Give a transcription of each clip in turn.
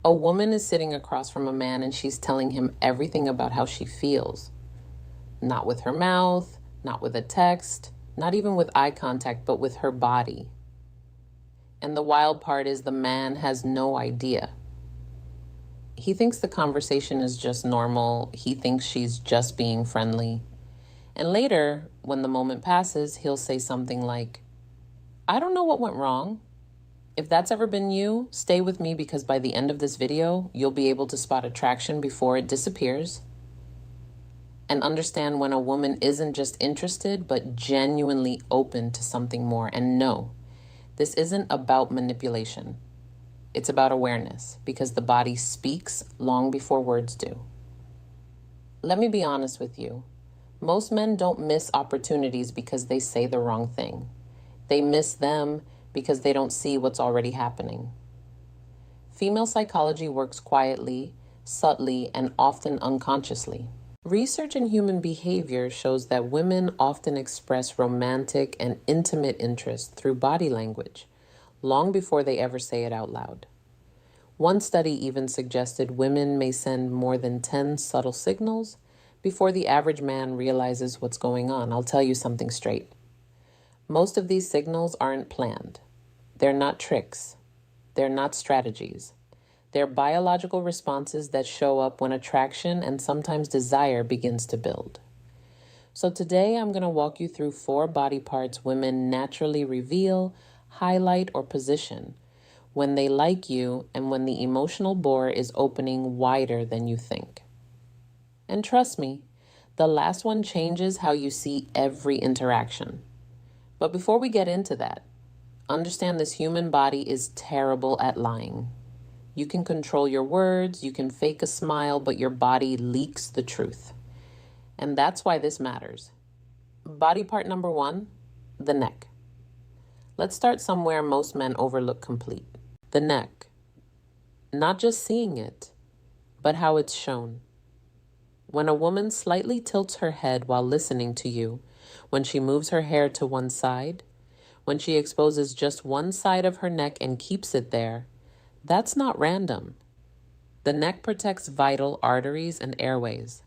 A woman is sitting across from a man and she's telling him everything about how she feels. Not with her mouth, not with a text, not even with eye contact, but with her body. And the wild part is the man has no idea. He thinks the conversation is just normal. He thinks she's just being friendly. And later, when the moment passes, he'll say something like, I don't know what went wrong. If that's ever been you, stay with me because by the end of this video, you'll be able to spot attraction before it disappears and understand when a woman isn't just interested, but genuinely open to something more. And no, this isn't about manipulation. It's about awareness because the body speaks long before words do. Let me be honest with you. Most men don't miss opportunities because they say the wrong thing. They miss them because they don't see what's already happening. Female psychology works quietly, subtly, and often unconsciously. Research in human behavior shows that women often express romantic and intimate interest through body language, long before they ever say it out loud. One study even suggested women may send more than 10 subtle signals before the average man realizes what's going on. I'll tell you something straight. Most of these signals aren't planned. They're not tricks. They're not strategies. They're biological responses that show up when attraction and sometimes desire begins to build. So today I'm going to walk you through 4 body parts women naturally reveal, highlight, or position when they like you and when the emotional bore is opening wider than you think. And trust me, the last one changes how you see every interaction. But before we get into that, understand this human body is terrible at lying. You can control your words, you can fake a smile, but your body leaks the truth. And that's why this matters. Body part number 1, the neck. Let's start somewhere most men overlook complete. The neck. Not just seeing it, but how it's shown. When a woman slightly tilts her head while listening to you, when she moves her hair to one side, when she exposes just one side of her neck and keeps it there, that's not random. The neck protects vital arteries and airways.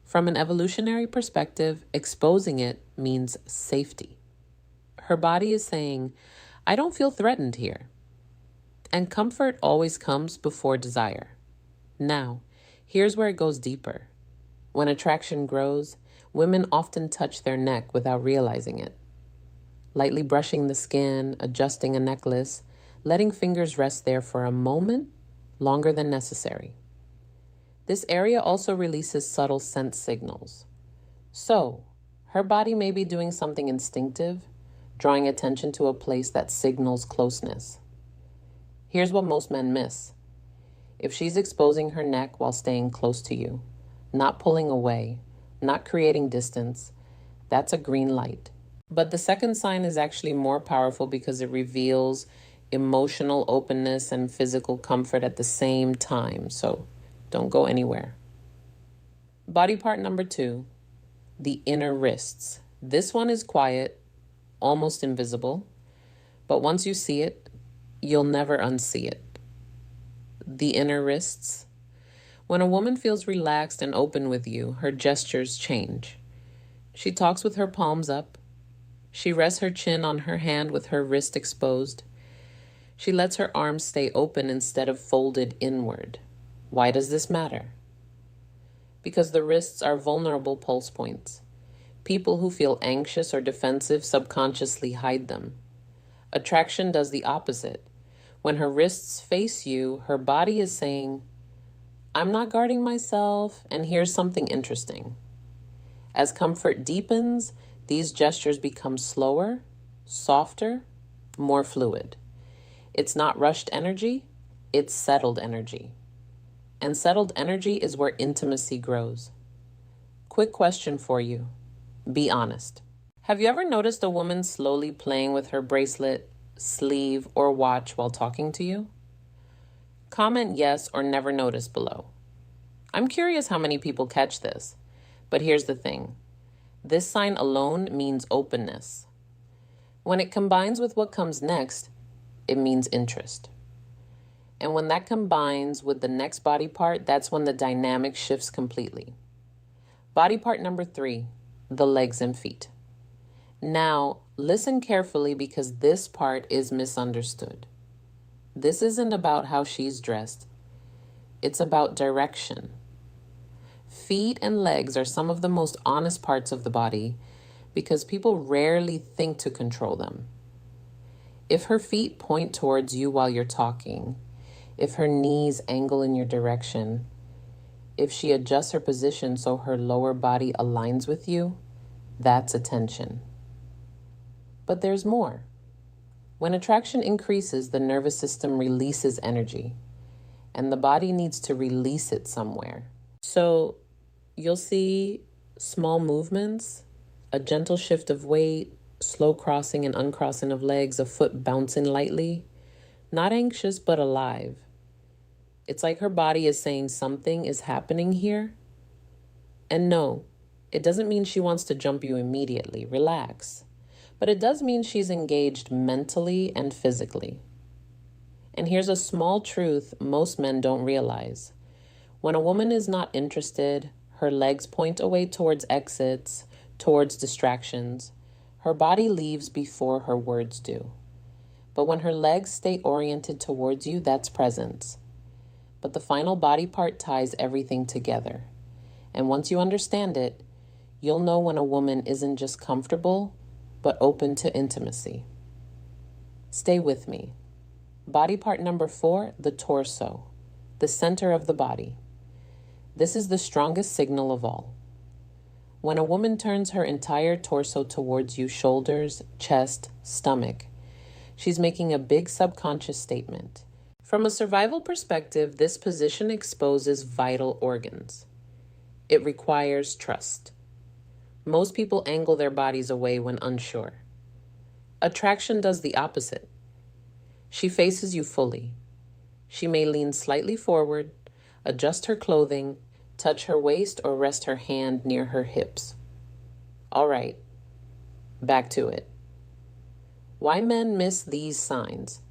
From an evolutionary perspective, exposing it means safety. Her body is saying, I don't feel threatened here. And comfort always comes before desire. Now, here's where it goes deeper. When attraction grows, women often touch their neck without realizing it. Lightly brushing the skin, adjusting a necklace, letting fingers rest there for a moment, longer than necessary. This area also releases subtle scent signals. So, her body may be doing something instinctive, drawing attention to a place that signals closeness. Here's what most men miss. If she's exposing her neck while staying close to you, not pulling away, not creating distance, that's a green light. But the second sign is actually more powerful because it reveals emotional openness and physical comfort at the same time. So don't go anywhere. Body part number 2, the inner wrists. This one is quiet, almost invisible, but once you see it, you'll never unsee it. The inner wrists. When a woman feels relaxed and open with you, her gestures change. She talks with her palms up. She rests her chin on her hand with her wrist exposed. She lets her arms stay open instead of folded inward. Why does this matter? Because the wrists are vulnerable pulse points. People who feel anxious or defensive subconsciously hide them. Attraction does the opposite. When her wrists face you, her body is saying, I'm not guarding myself, and here's something interesting. As comfort deepens, these gestures become slower, softer, more fluid. It's not rushed energy, it's settled energy. And settled energy is where intimacy grows. Quick question for you. Be honest. Have you ever noticed a woman slowly playing with her bracelet, sleeve, or watch while talking to you? Comment yes or never noticed below. I'm curious how many people catch this, but here's the thing. This sign alone means openness. When it combines with what comes next, it means interest. And when that combines with the next body part, that's when the dynamic shifts completely. Body part number 3, the legs and feet. Now, listen carefully because this part is misunderstood. This isn't about how she's dressed. It's about direction. Feet and legs are some of the most honest parts of the body because people rarely think to control them. If her feet point towards you while you're talking, if her knees angle in your direction, if she adjusts her position so her lower body aligns with you, that's attention. But there's more. When attraction increases, the nervous system releases energy, and the body needs to release it somewhere. So you'll see small movements, a gentle shift of weight, slow crossing and uncrossing of legs, a foot bouncing lightly, not anxious but alive. It's like her body is saying something is happening here. And no, it doesn't mean she wants to jump you immediately. Relax. But it does mean she's engaged mentally and physically. And here's a small truth most men don't realize. When a woman is not interested, her legs point away towards exits, towards distractions. Her body leaves before her words do. But when her legs stay oriented towards you, that's presence. But the final body part ties everything together. And once you understand it, you'll know when a woman isn't just comfortable, but open to intimacy. Stay with me. Body part number 4, the torso, the center of the body. This is the strongest signal of all. When a woman turns her entire torso towards you, shoulders, chest, stomach, she's making a big subconscious statement. From a survival perspective, this position exposes vital organs. It requires trust. Most people angle their bodies away when unsure. Attraction does the opposite. She faces you fully. She may lean slightly forward, adjust her clothing, touch her waist, or rest her hand near her hips. All right, back to it. Why men miss these signs?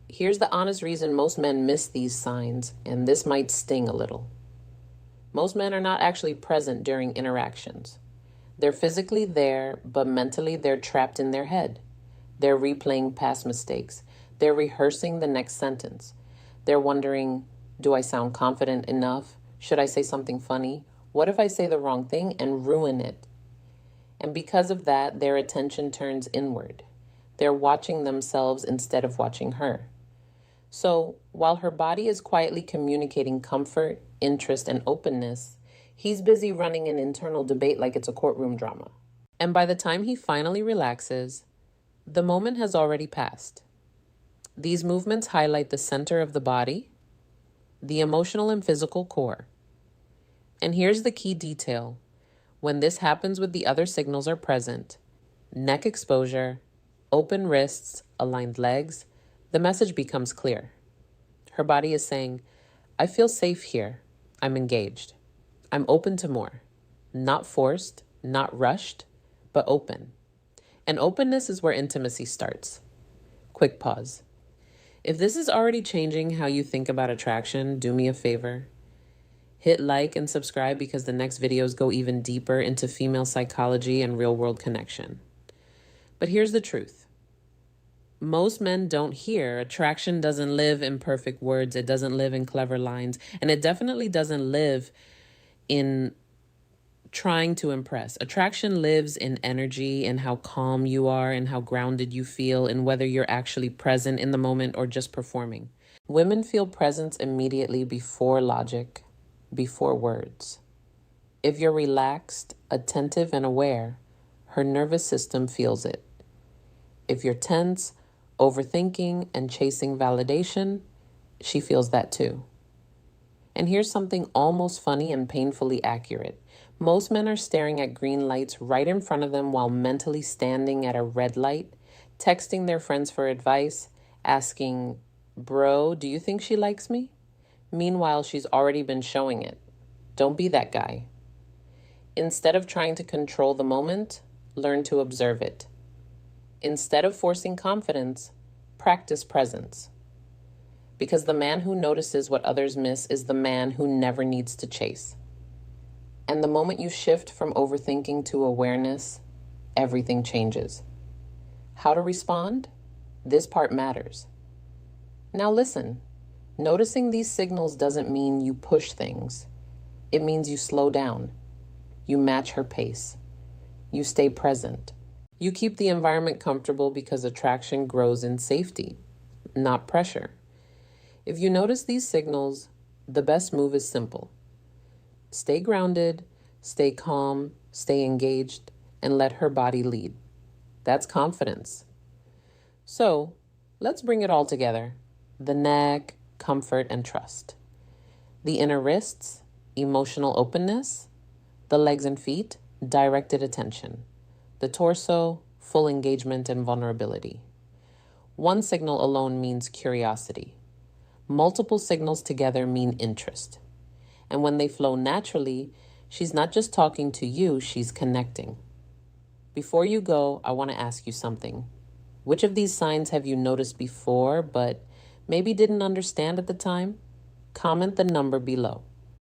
Here's the honest reason most men miss these signs, and this might sting a little. Most men are not actually present during interactions. They're physically there, but mentally they're trapped in their head. They're replaying past mistakes. They're rehearsing the next sentence. They're wondering, do I sound confident enough? Should I say something funny? What if I say the wrong thing and ruin it? And because of that, their attention turns inward. They're watching themselves instead of watching her. So while her body is quietly communicating comfort, interest, and openness, he's busy running an internal debate like it's a courtroom drama. And by the time he finally relaxes, the moment has already passed. These movements highlight the center of the body, the emotional and physical core. And here's the key detail. When this happens with the other signals are present, neck exposure, open wrists, aligned legs, the message becomes clear. Her body is saying, I feel safe here. I'm engaged. I'm open to more. Not forced, not rushed, but open. And openness is where intimacy starts. Quick pause. If this is already changing how you think about attraction, do me a favor. Hit like and subscribe because the next videos go even deeper into female psychology and real-world connection. But here's the truth. Most men don't hear attraction doesn't live in perfect words. It doesn't live in clever lines. And it definitely doesn't live in trying to impress. Attraction lives in energy and how calm you are and how grounded you feel and whether you're actually present in the moment or just performing. Women feel presence immediately before logic, before words. If you're relaxed, attentive, and aware, her nervous system feels it. If you're tense, overthinking, and chasing validation, she feels that too. And here's something almost funny and painfully accurate. Most men are staring at green lights right in front of them while mentally standing at a red light, texting their friends for advice, asking, bro, do you think she likes me? Meanwhile, she's already been showing it. Don't be that guy. Instead of trying to control the moment, learn to observe it. Instead of forcing confidence, practice presence. Because the man who notices what others miss is the man who never needs to chase. And the moment you shift from overthinking to awareness, everything changes. How to respond? This part matters. Now listen, noticing these signals doesn't mean you push things. It means you slow down. You match her pace. You stay present. You keep the environment comfortable because attraction grows in safety, not pressure. If you notice these signals, the best move is simple. Stay grounded, stay calm, stay engaged, and let her body lead. That's confidence. So, let's bring it all together. The neck, comfort, and trust. The inner wrists, emotional openness. The legs and feet, directed attention. The torso, full engagement and vulnerability. One signal alone means curiosity. Multiple signals together mean interest. And when they flow naturally, she's not just talking to you, she's connecting. Before you go, I want to ask you something. Which of these signs have you noticed before, but maybe didn't understand at the time? Comment the number below.